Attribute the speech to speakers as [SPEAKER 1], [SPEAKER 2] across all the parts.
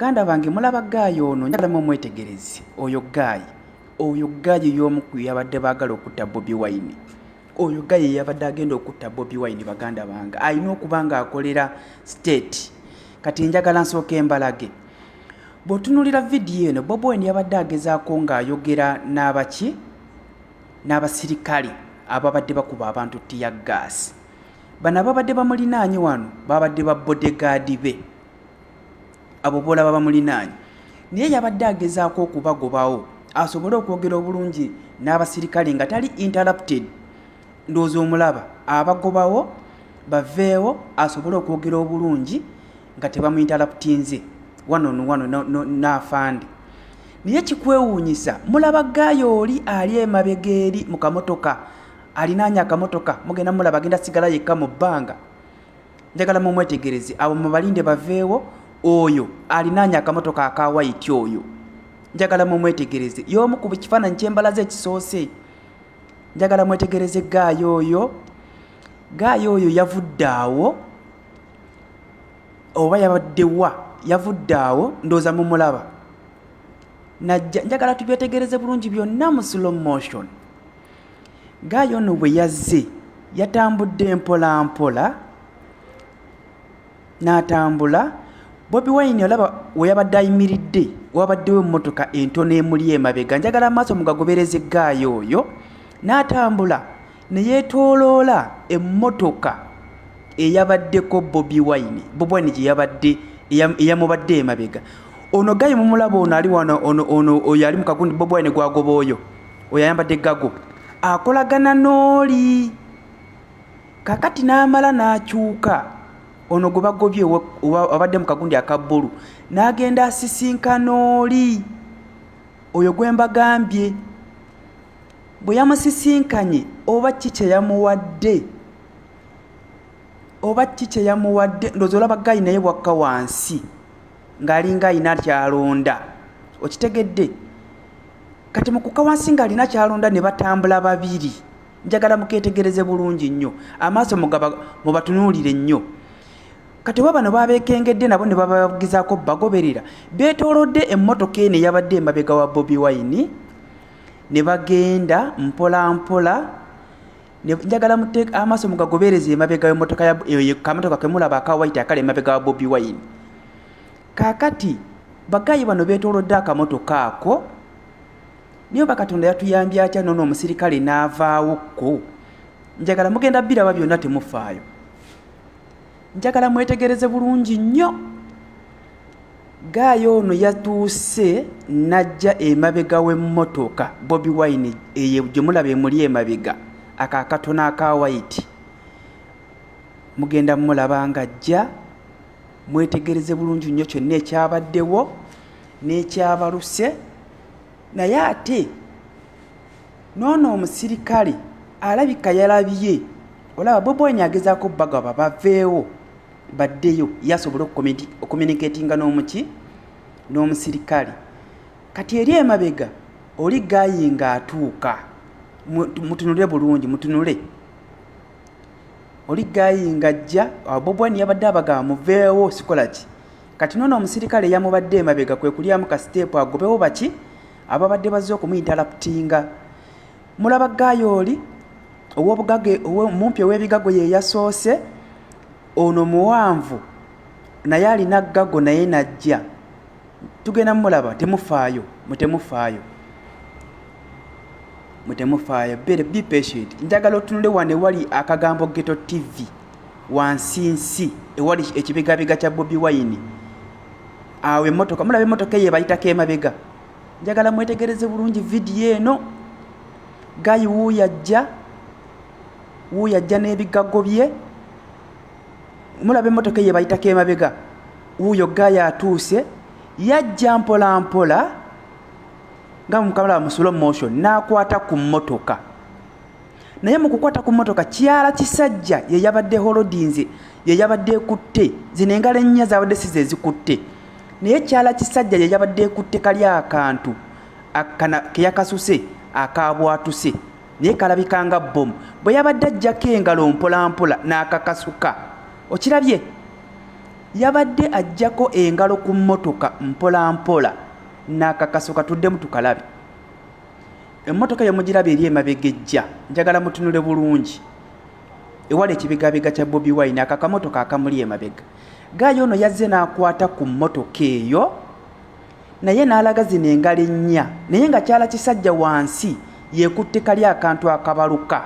[SPEAKER 1] Ganda bange mulaba Gaayi ono njagala mumwetegereze oyo Gaayi y'omu ku yabadde baagala okutta Bobi Wine. Oyo Gaayi yabadde agenda okutta Bobi Wine baganda bange alina okuba nga akolera state. Kati njagala nsooke embalage bw'otunuulira vidiyo eno Bobi Wine yabadde agezaako ng'ayogera n'abasirikale ababadde bakuba abantu ttiya gaasi. Bano ababadde bamulinaanye wano babadde ba bodegaadi be abo boolaba bamulinaanye, naye yabadde agezaako okubagobawo asobole okwogera obulungi n'abasirikale nga tali interrupted. Ndowooza omulaba abagobawo baveewo asobole okwogera obulungi nga tebamuinterruptinze wano n'afande. Naye kikwewuunyisa mulaba Gaayi oli ali emabega eri mu kamotoka alinaanye akamotoka mugenda mulaba agenda sigala yekka mu bbanga. Njagala mumwetegereze abo mubalinde baveewo. Oyo alinaanye akamotoka aka white oyo njagala mumwetegereze y'omu ku kifaananyi ky'embalaze ekisoose. Njagala mwetegereze Gaayi oyo yavudde awo oba yabadde wa yavudde awo ndowooza mumulaba najja. Njagala tubyetegereze bulungi byonna mu slow motion. Gaayi ono bwe yazze yatambudde mpola mpola n'atambula. Bobi Wine olaba we yabadde ayimiridde wabaddewo emmotoka entono emuli emabega. Njagala amaaso mugagobereze Gaayi oyo n'atambula ne yeetooloola emmotoka eyabaddeko Bobi Wine gye yabadde eyamubadde emabega. Ono Gaayi mumulaba ono ali wano ono oyo ali mu kagundi Bobi Wine gwagoba oyo ayambadde gago akolagana n'oli kakati n'amala n'akyuka. Ono gwe bagobye abadde mu kagundi aka bbulu n'agenda asisinkana oli oyo gwe mbagambye. Bwe yamusisinkanye oba ki kye yamuwadde ndowooza olaba Gaayi naye bwakka wansi ng'alinga alina kyalonda. Okitegedde? Kati mu kukka wansi ng'alina kyalonda ne batambula babiri. Njagala mukeetegereze bulungi nnyo amaaso mubatunuulire nnyo. Kati oba bano babeekengedde nabo ne babagezaako bagoberera beetoolodde emmotoka eno eyabadde emabega wa Bobi Wine ne bagenda mpola mpola. Njagala amaaso mugagobereze emabega y'emmotoka kamotoka kemulaba aka white akali emabega wa Bobi Wine. Kaakati Bagaayi bano beetoolodde akamotoka ako niyo bakatonda yatuyambye atya nono omusirikale n'avaawokko. Njagala mugenda biraba byonna temufaayo. Njagala mwetegereze bulungi nnyo. Gaayi ono yatuuse najja emabega w'emmotoka Bobi Wine eyo gye mulaba emuli emabega akakatono aka white. Mugenda mulaba ng'ajja mwetegereze bulungi nnyo kyonna ekyabaddewo n'ekyabaluse. Naye ate noono omusirikale alabika yalabye olaba Bobi Wine agezaako bagaba baveewo baddeyo yasobole okucommunicatinga n'omusirikale. Kati eri emabega oli Gaayi ng'atuuka. Mutunule bulungi mutunule. Oli Gaayi ng'ajja Bobi Wine yabadde abagamba muveewo sikola ki. Kati noono omusirikale yamubadde emabega kwe kulyamu ka step agobewo baki ababadde bazze okumuyinterruptinga. Mulaba Gaayi oli mumpi ow'ebigago ye yasoose. Ono muwanvu naye alina gago naye najja. Tugenda mulaba temufaayo be patient. Njagala otunule wane wali akagambo Ghetto TV wansinsi ewali ekibigabiga kya Bobi Wine awo emmotoka mulaba emmotoka ye bayitako emabega. Njagala mwetegereze bulungi vidiyo eno. Gaayi wuuyajja n'ebigago bye. Mulaba emmotoka ye bayitako emabega. Wuuyo Gaayi atuuse yajja mpola mpola nga mukamala mu slow motion n'akwata ku mmotoka. Naye mu kukwata ku mmotoka kyala kisajja ye yabadde holodinze ye yabadde ekutte zino engalo ennya zabadde si ze zikutte. Naye kyala kisajja ye yabadde ekutte kali akantu ke yakasuse akabwatuse naye kalabika nga bbomu. Bwe yabadde ajjako engalo mpola mpola n'akakasuka. Okirabye yabadde ajjako engalo ku mmotoka mpola mpola n'akakaso katuddemu tukalabe. Emmotoka yo mugirabe eri emabega ejja, njagala mutunule bulungi ewala ekibegabega kya Bobi Wine, akakamotoka akamuli emabega. Gaayo ono yazze n'akwata ku mmotoka eyo naye n'alaga zino engalo ennya, naye nga kyala kisajja wansi yeekutte kali akantu akabaluka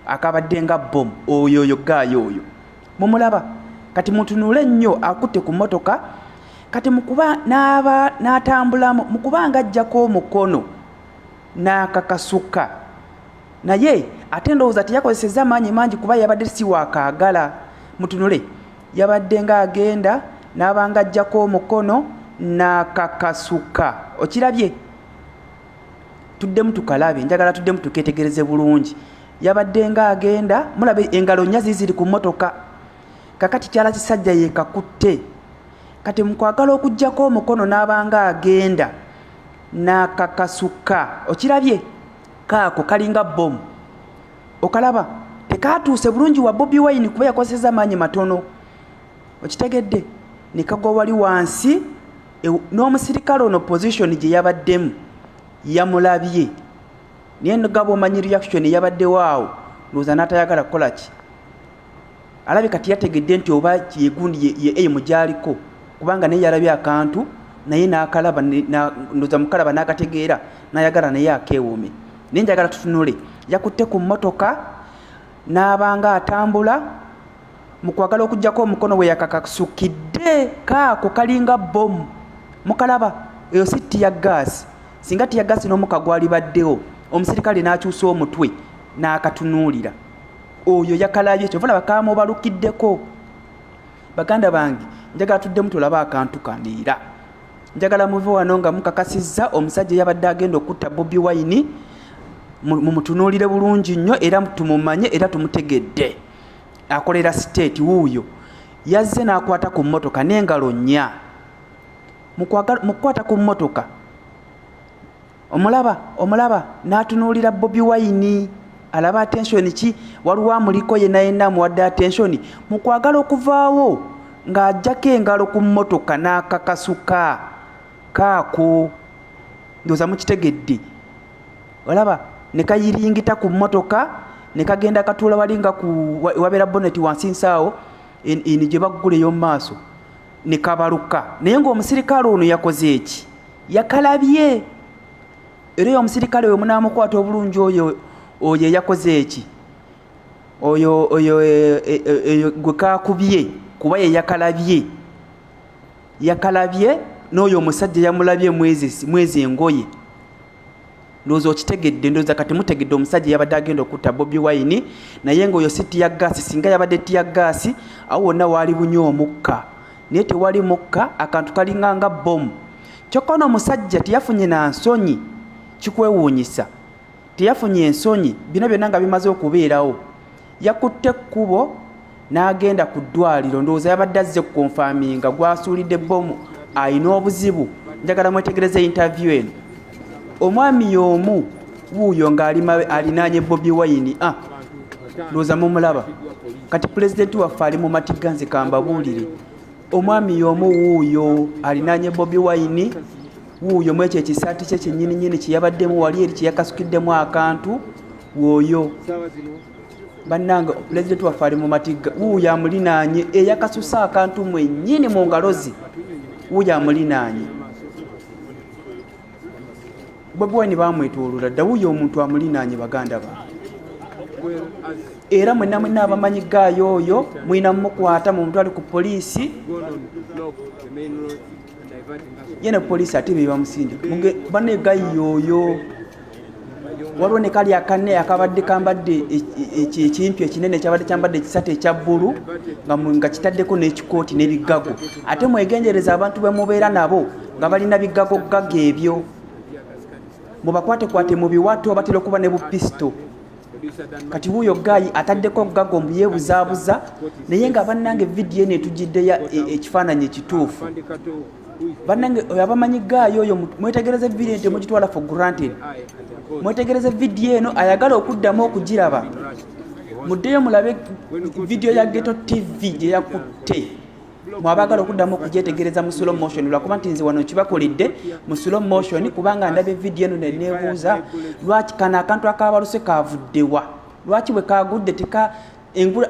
[SPEAKER 1] akabadde nga bomu. Oyo Gaayo oyo mumulaba kati mutunule nnyo, akutte ku mmotoka kati mukuba n'atambulamu mukubanga ajjako omukono n'akakasuka, naye ate ndowooza teyakozesezza maanyi mangi kuba yabadde si wakaagala. Mutunule yabadde ng'agenda n'abanga ajjako omukono n'akakasuka. Okirabye? Tuddemu tukalabe, njagala tuddemu tuketegereze bulungi. Yabadde ng'agenda, mulabe engalo nnya ziri ku mmotoka, kakati kyala kisajja yeekakutte. Kati mukwagala okujjako omukono n'abanga agenda n'akakasuka. Okirabye? Kaako kalinga bomu. Okalaba tekatuuse bulungi wa Bobi Wine kuba yakozesezza maanyi matono. Okitegedde? Ne kagwa wali wansi n'omusirikale ono position gye yabaddemu yamulabye, naye ngabo omanyi reaction yabaddewo awo, ndowooza n'atayagala kukola ki. Alabye kati yategedde nti oba yegundi ye mugyaliko, kubanga naye yalabye akantu naye n'akalaba, ndowooza mukalaba n'akategeera n'ayagala naye akeewuume. Naye njagala tutunule, yakutte ku mmotoka n'abanga atambula, mu kwagala okujjako omukono we yakakasukidde. Kaako kalinga bomu. Mukalaba eyo si tiya gaasi. Singa tiya gaasi n'omuka gwali baddewo, omusirikale n'akyusa omutwe n'akatunuulira, oyo yakalabye ekyo. Vulaba kaamubalukiddeko. Baganda bange, njagala tuddemu tulaba akantu kaniira. Njagala muve wano nga mukakasizza omusajja yabadde agenda okutta Bobi Wine, mumutunuulire bulungi nnyo era tumumanye era tumutegedde. Akolera state wuuyo yazze n'akwata ku mmotoka n'engalo nnya. Mukwata ku mmotoka omulaba n'atunuulira Bobi Wine, alaba attention ki, waliwo amuliko yenna amuwadde attention. Mukwagala okuvaawo ng'ajjako engalo ku mmotoka n'akakasuka. Kaako ndowooza mukitegedde. Olaba ne kayiringita ku mmotoka ne kagenda katuula wali nga wabeera bonnet wansi nsaawo eni gye baggula ey'omu maaso ne kabaluka. Naye ng'omusirikale ono yakoze eki? Yakalabye. Era oyo omusirikale we munaamukwata obulungi oyo yakoze eki? Oyo gwe kaakubye kuba ye yakalabye n'oyo omusajja yamulabye mwezi engoye. Ndowooza okitegedde, ndowooza kati mutegedde omusajja yabadde agenda okutta Bobi Wine, naye ng'oyo si tiya gaasi. Singa yabadde tiya gaasi awo wonna waali bunyo omukka, naye tewali mukka, akantu kalinga nga bomu. Kyokka ono omusajja teyafunye na nsonyi, kikwewuunyisa. Teyafunye ensonyi, bino byonna nga bimaze okubeerawo. Yakutte ekkubo n'agenda ku ddwaliro, ndowooza yabadde azze kukonfaminga gwasuulidde bomu ayina obuzibu. Njagala mwetegereze interview eno. Omwami y'omu wuuyo ng'alinaanye Bobi Wine. Ndowooza mumulaba. Kati pulezidenti waffe ali mu matiga, nze kambabuulire. Omwami y'omu wuuyo alinaanye Bobi Wine, wuuyo mu ekyo ekisaati kye kyennyini kye yabaddemu wali eri kye yakasukiddemu akantu, wuuyo. Bannange pulezidenti waffe ali mu matiga, wuuyo amulinaanye eyakasusa akantu mwennyini mu ngalo ze, wuuyo amulinaanye. Bobi Wine bamwetooloola dda, wuuyo omuntu amulinaanye baganda ba. Era mwenna abamanyi Gaayo oyo mulina mumukwata mu mutwale ku poliisi. Yena poliisi ate be bamusindika. Banne Gaayo oyo waliwo ne kali akanne akabadde kambadde ekintu ekinene ekyabadde kyambadde ekisaati ekya bbulu nga kitaddeko n'ekikooti n'ebigago. Ate mwegenjereza abantu be mubeera nabo nga balina bigago gaga ebyo. Mubakwate mu biwato batera okuba ne bupisto. Kati wuuyo Gaayi ataddeko gago mbuyebuzaabuza, naye nga bannange vidiyo eno etujjiddeyo ekifaananyi ekituufu. Bannange abamanyi Gaayi oyo mwetegereze vidiyo temugitwala for granted. Mwetegereze vidiyo eno, ayagala okuddamu okugiraba. Muddeyo mulabe vidiyo ya Ghetto TV gye yakutte mwabagala okuddamu okugyetegereza mu slow motion lwakuba nti nze wano kibakoledde mu slow motion kubanga ndabye video eno neneebuuza lwaki kano akantu akabaluse kavuddewa lwaki bwe kagudde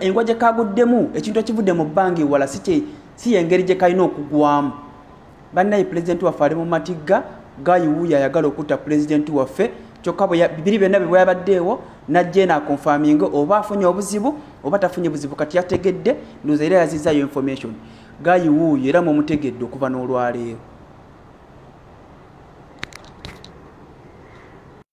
[SPEAKER 1] engwa gye kaguddemu ekintu ekivudde mu bbanga ewala si yengeri gye kalina okugwamu bannaye pulezidenti waffe ali mu matigga gayiwuuyo ayagala okutta pulezidenti waffe kyokka bibiri byonna bwe bwabaddeewo najje naakonfaminga oba afunye obuzibu oba tafunye buzibu kati yategedde ndowooza era yazizaayo information gayiwuuyo era mumutegedde okuva n'olwaleero